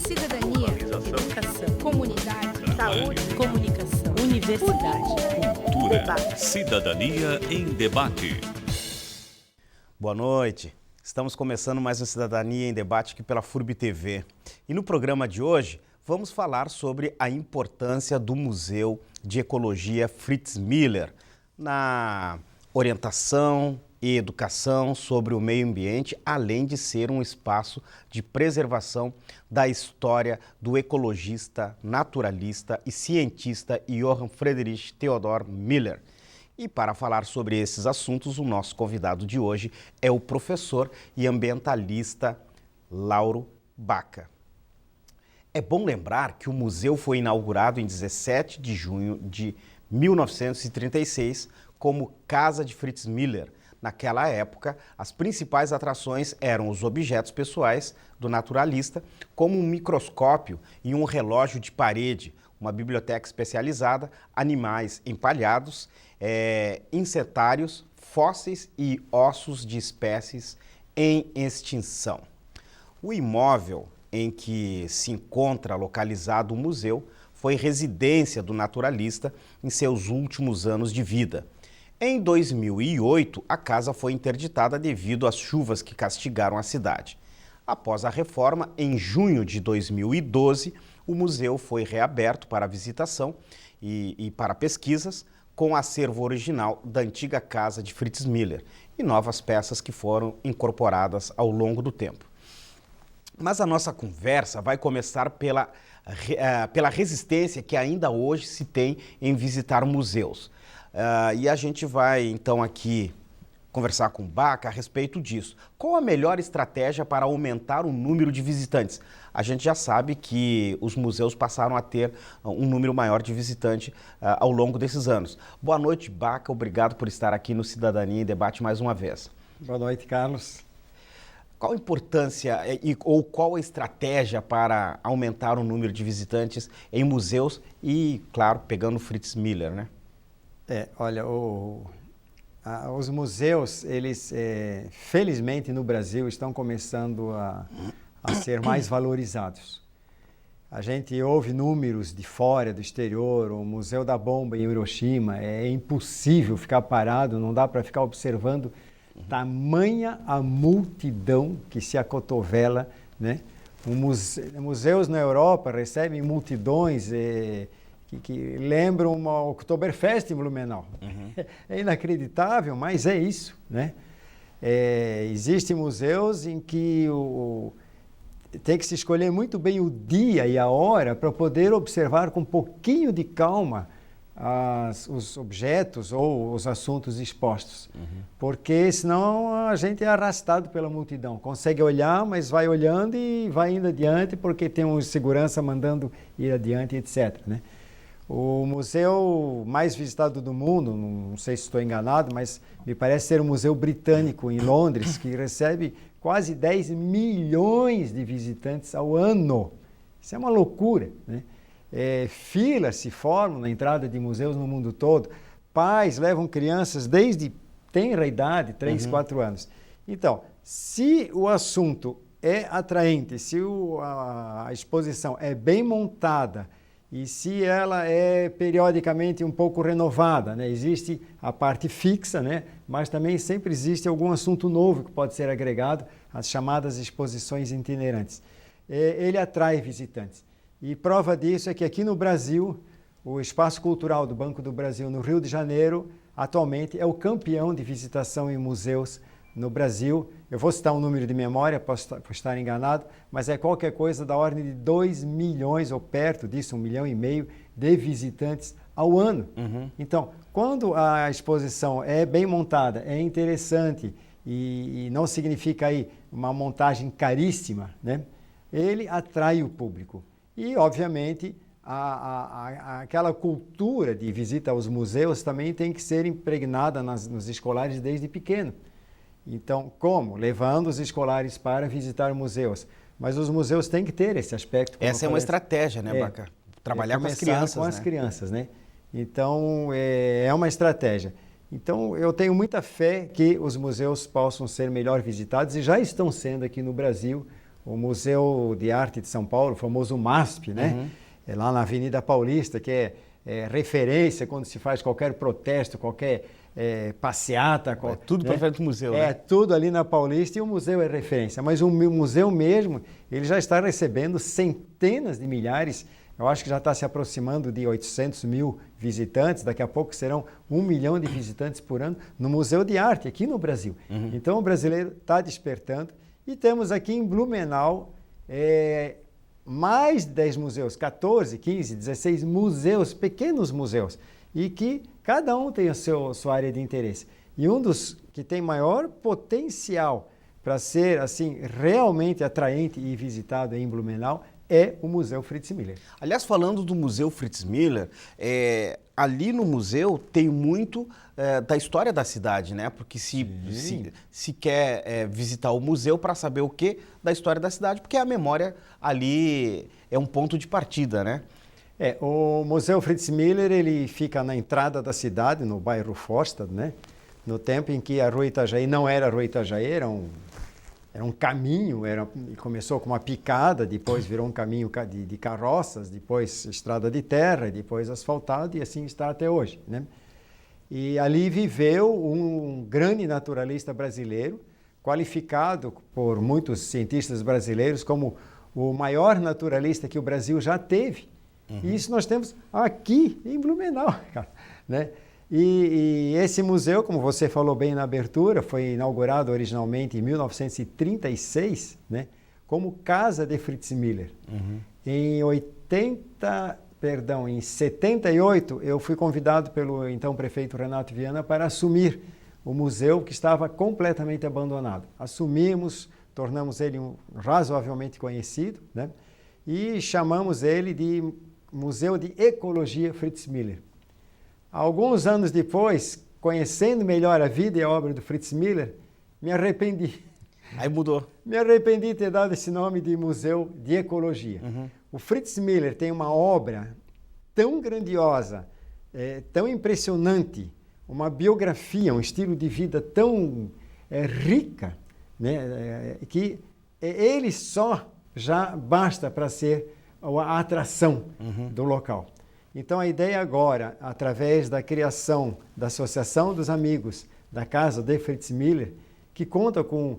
Cidadania, Educação, comunidade, saúde, comunicação, universidade, Cultura, debate. cidadania em debate. Boa noite. Estamos começando mais uma Cidadania em Debate aqui pela FURB TV. E no programa de hoje vamos falar sobre a importância do Museu de Ecologia Fritz Miller na orientação e educação sobre o meio ambiente, além de ser um espaço de preservação da história do ecologista, naturalista e cientista Johann Friedrich Theodor Miller. E para falar sobre esses assuntos, o nosso convidado de hoje é o professor e ambientalista Lauro Baca. É bom lembrar que o museu foi inaugurado em 17 de junho de 1936 como Casa de Fritz Miller. Naquela época, as principais atrações eram os objetos pessoais do naturalista, como um microscópio e um relógio de parede, uma biblioteca especializada, animais empalhados, insetários, fósseis e ossos de espécies em extinção. O imóvel em que se encontra localizado o museu foi residência do naturalista em seus últimos anos de vida. Em 2008, a casa foi interditada devido às chuvas que castigaram a cidade. Após a reforma, em junho de 2012, o museu foi reaberto para visitação e para pesquisas, com o acervo original da antiga casa de Fritz Miller e novas peças que foram incorporadas ao longo do tempo. Mas a nossa conversa vai começar pela resistência que ainda hoje se tem em visitar museus. E a gente vai, então, aqui conversar com o Baca a respeito disso. Qual a melhor estratégia para aumentar o número de visitantes? A gente já sabe que os museus passaram a ter um número maior de visitantes ao longo desses anos. Boa noite, Baca. Obrigado por estar aqui no Cidadania em Debate mais uma vez. Boa noite, Carlos. Qual a importância ou qual a estratégia para aumentar o número de visitantes em museus e, claro, pegando o Fritz Miller, né? Olha, os museus, eles, felizmente no Brasil, estão começando a ser mais valorizados. A gente ouve números de fora, do exterior, o Museu da Bomba em Hiroshima, é impossível ficar parado, não dá para ficar observando tamanha a multidão que se acotovela, né? Museus na Europa recebem multidões que lembram uma Oktoberfest em Blumenau. É inacreditável, mas é isso, né? Existem museus em que tem que se escolher muito bem o dia e a hora para poder observar com um pouquinho de calma os objetos ou os assuntos expostos. Porque senão a gente é arrastado pela multidão. Consegue olhar, mas vai olhando e vai indo adiante porque tem um segurança mandando ir adiante, etc., né? O museu mais visitado do mundo, não sei se estou enganado, mas me parece ser o Museu Britânico em Londres, que recebe quase 10 milhões de visitantes ao ano. Isso é uma loucura, né? Filas se formam na entrada de museus no mundo todo. Pais levam crianças desde tenra idade, 3, 4 anos. Então, se o assunto é atraente, se a exposição é bem montada, e se ela é periodicamente um pouco renovada, né? Existe a parte fixa, né? Mas também sempre existe algum assunto novo que pode ser agregado às chamadas exposições itinerantes. Ele atrai visitantes. E prova disso é que aqui no Brasil, o Espaço Cultural do Banco do Brasil, no Rio de Janeiro, atualmente é o campeão de visitação em museus no Brasil. Eu vou citar um número de memória, posso estar enganado, mas é qualquer coisa da ordem de 2 milhões, ou perto disso, 1,5 milhão de visitantes ao ano. Então, quando a exposição é bem montada, é interessante e não significa aí uma montagem caríssima, né? Ele atrai o público. E, obviamente, aquela cultura de visita aos museus também tem que ser impregnada nos escolares desde pequeno. Então, como? Levando os escolares para visitar museus. Mas os museus têm que ter esse aspecto. Essa é uma estratégia, né, Baca? Trabalhar com as crianças, com as crianças, né? Então, é uma estratégia. Então, eu tenho muita fé que os museus possam ser melhor visitados e já estão sendo aqui no Brasil. o Museu de Arte de São Paulo, o famoso MASP, né? É lá na Avenida Paulista, que é referência quando se faz qualquer protesto, qualquer passeata. Tudo né? perfeito museu, né? É, tudo ali na Paulista e o museu é referência. Mas o museu mesmo, ele já está recebendo centenas de milhares, eu acho que já está se aproximando de 800 mil visitantes, daqui a pouco serão 1 milhão de visitantes por ano no Museu de Arte, aqui no Brasil. Então o brasileiro está despertando e temos aqui em Blumenau mais de 10 museus, 14, 15, 16 museus, pequenos museus, e que cada um tem a sua área de interesse. E um dos que tem maior potencial para ser assim realmente atraente e visitado em Blumenau é o Museu Fritz Miller. Aliás, falando do Museu Fritz Miller, ali no museu tem muito da história da cidade, né? Porque se quer visitar o museu para saber o que da história da cidade, porque a memória ali é um ponto de partida, né? O Museu Fritz Miller, ele fica na entrada da cidade, no bairro Forstad, né? No tempo em que a Rua Itajaí não era a Rua Itajaí, era um caminho, começou com uma picada, depois virou um caminho de carroças, depois estrada de terra, depois asfaltado e assim está até hoje, né? E ali viveu um grande naturalista brasileiro, qualificado por muitos cientistas brasileiros como o maior naturalista que o Brasil já teve. E isso nós temos aqui em Blumenau, né? E esse museu, como você falou bem na abertura, foi inaugurado originalmente em 1936, né, como Casa de Fritz Miller. Em 78, eu fui convidado pelo então prefeito Renato Viana para assumir o museu que estava completamente abandonado. Assumimos, tornamos ele razoavelmente conhecido, né, e chamamos ele de Museu de Ecologia Fritz Miller. Alguns anos depois, conhecendo melhor a vida e a obra do Fritz Miller, me arrependi. Aí mudou. Me arrependi de ter dado esse nome de Museu de Ecologia. O Fritz Miller tem uma obra tão grandiosa, tão impressionante, uma biografia, um estilo de vida tão rica, né, que ele só já basta para ser a atração do local. Então, a ideia agora, através da criação da Associação dos Amigos da Casa de Fritz Miller, que conta com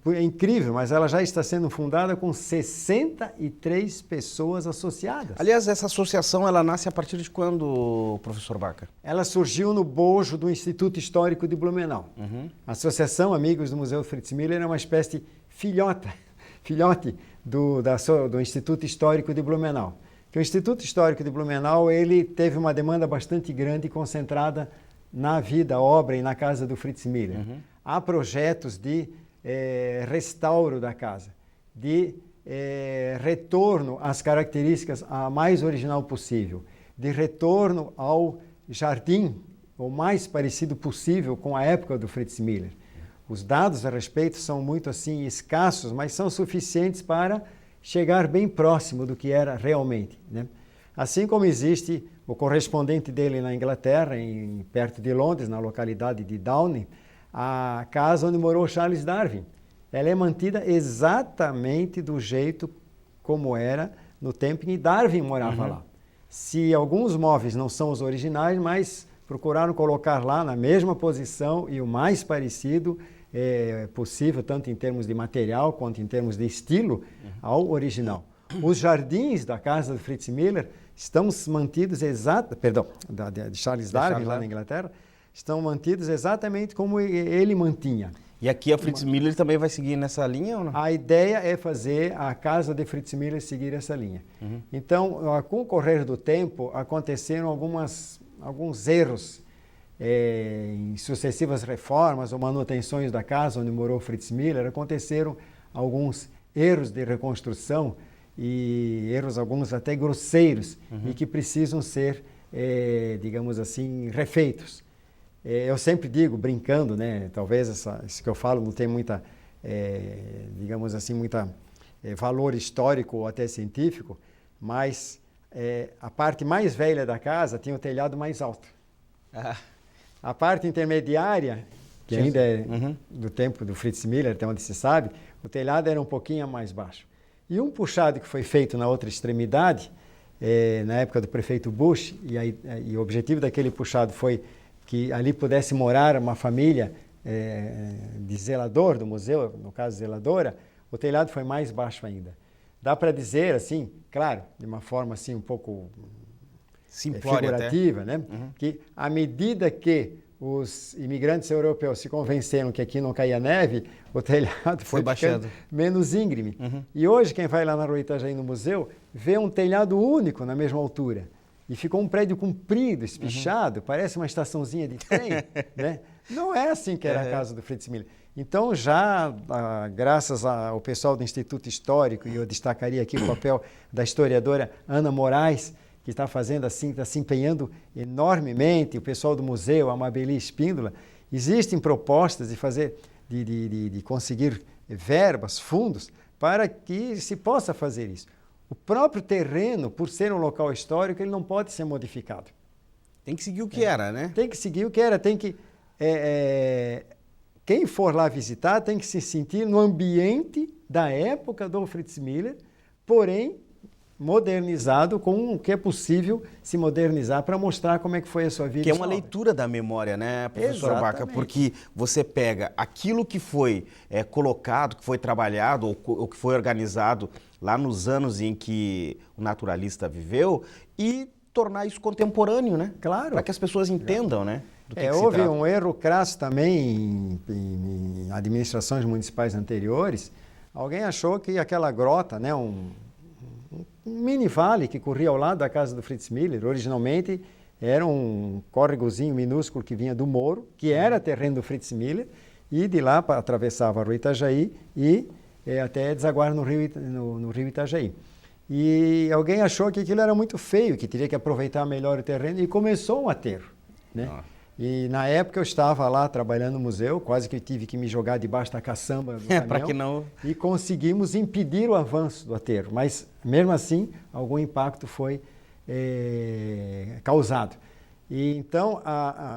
é incrível, mas ela já está sendo fundada com 63 pessoas associadas. Aliás, essa associação, ela nasce a partir de quando, professor Baca? Ela surgiu no bojo do Instituto Histórico de Blumenau. A Associação Amigos do Museu Fritz Miller é uma espécie de filhote do Instituto Histórico de Blumenau. Que o Instituto Histórico de Blumenau, ele teve uma demanda bastante grande concentrada na vida, obra e na casa do Fritz Miller. Há projetos de restauro da casa, de retorno às características a mais original possível, de retorno ao jardim o mais parecido possível com a época do Fritz Miller. Os dados a respeito são muito assim escassos, mas são suficientes para chegar bem próximo do que era realmente, né? Assim como existe o correspondente dele na Inglaterra, perto de Londres, na localidade de Downey, a casa onde morou Charles Darwin. Ela é mantida exatamente do jeito como era no tempo em que Darwin morava lá. Se alguns móveis não são os originais, mas procuraram colocar lá na mesma posição e o mais parecido possível, tanto em termos de material quanto em termos de estilo, ao original. Os jardins da casa do Fritz Miller estão mantidos de Charles Darwin, lá na Inglaterra, estão mantidos exatamente como ele mantinha. E aqui a Fritz Miller também vai seguir nessa linha ou não? A ideia é fazer a casa de Fritz Miller seguir essa linha. Então, com o correr do tempo, aconteceram alguns erros em sucessivas reformas ou manutenções da casa onde morou Fritz Miller, aconteceram alguns erros de reconstrução e erros alguns até grosseiros e que precisam ser, digamos assim, refeitos. Eu sempre digo, brincando, né, talvez isso que eu falo não tem muita, digamos assim, valor histórico ou até científico, mas a parte mais velha da casa tinha o telhado mais alto. A parte intermediária, que ainda é do tempo do Fritz Miller, até onde se sabe, o telhado era um pouquinho mais baixo. E um puxado que foi feito na outra extremidade, na época do prefeito Bush, e o objetivo daquele puxado foi que ali pudesse morar uma família de zelador do museu, no caso zeladora, o telhado foi mais baixo ainda. Dá para dizer, assim, claro, de uma forma assim um pouco figurativa, né? Que à medida que os imigrantes europeus se convenceram que aqui não caía neve, o telhado foi baixando menos íngreme. E hoje, quem vai lá na Rua Itajaí no museu, vê um telhado único na mesma altura. E ficou um prédio comprido, espichado, parece uma estaçãozinha de trem, né? Não é assim que era a casa do Fritz Miller. Então, já graças ao pessoal do Instituto Histórico, e eu destacaria aqui o papel da historiadora Ana Moraes, que está fazendo assim, está se empenhando enormemente, o pessoal do museu, a Amabeli Espíndola, existem propostas de fazer, de conseguir verbas, fundos, para que se possa fazer isso. O próprio terreno, por ser um local histórico, ele não pode ser modificado. Tem que seguir o que era, né? Tem que seguir o que era, tem que... quem for lá visitar tem que se sentir no ambiente da época do Fritz Miller, porém modernizado com o que é possível se modernizar para mostrar como é que foi a sua vida. Que é uma leitura da memória, né, professor Baca? Porque você pega aquilo que foi colocado, que foi trabalhado ou que foi organizado lá nos anos em que o naturalista viveu e tornar isso contemporâneo, né? Claro. Para que as pessoas entendam, né? Do que houve um erro crasso também em administrações municipais anteriores. Alguém achou que aquela grota, né, um mini vale que corria ao lado da casa do Fritz Miller, originalmente era um córregozinho minúsculo que vinha do Moro, que era terreno do Fritz Miller, e de lá atravessava a Rua Itajaí e até desaguar no rio Itajaí. E alguém achou que aquilo era muito feio, que teria que aproveitar melhor o terreno, e começou um aterro, né? E na época eu estava lá trabalhando no museu, quase que eu tive que me jogar debaixo da caçamba do caminhão, para que não... e conseguimos impedir o avanço do aterro, mas mesmo assim algum impacto foi causado. E então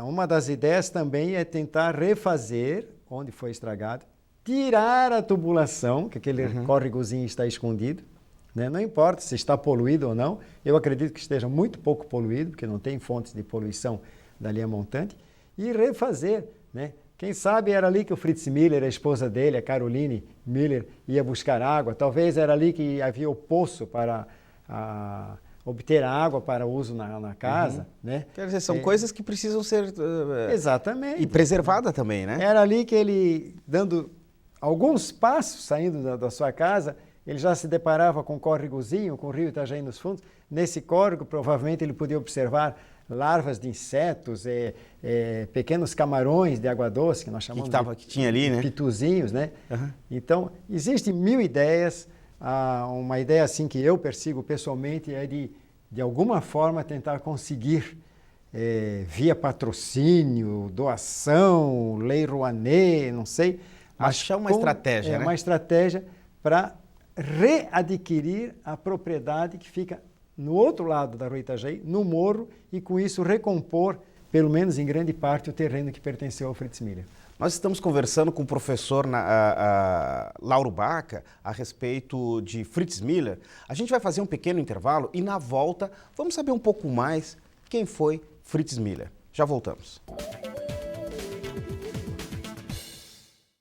uma das ideias também é tentar refazer onde foi estragado, tirar a tubulação, que aquele córregozinho está escondido, né? Não importa se está poluído ou não, eu acredito que esteja muito pouco poluído, porque não tem fontes de poluição da linha montante, e refazer, né? Quem sabe era ali que o Fritz Miller, a esposa dele, a Caroline Miller, ia buscar água, talvez era ali que havia o poço para obter a água para uso na casa, né? Quer dizer, são coisas que precisam ser... exatamente. E preservada também, né? Era ali que ele, dando alguns passos, saindo da sua casa, ele já se deparava com um córregozinho, com o rio Itajaí nos fundos. Nesse córrego, provavelmente, ele podia observar larvas de insetos, pequenos camarões de água doce, que nós chamamos que tinha ali, né? Pituzinhos, né? Então, existem 1000 ideias. Uma ideia assim que eu persigo pessoalmente é de alguma forma tentar conseguir, via patrocínio, doação, lei Rouanet, não sei. Achar uma estratégia, né? Uma estratégia para readquirir a propriedade que fica no outro lado da Rua Itajaí, no morro, e com isso recompor, pelo menos em grande parte, o terreno que pertenceu ao Fritz Miller. Nós estamos conversando com o professor Lauro Baca a respeito de Fritz Miller. A gente vai fazer um pequeno intervalo e na volta vamos saber um pouco mais quem foi Fritz Miller. Já voltamos.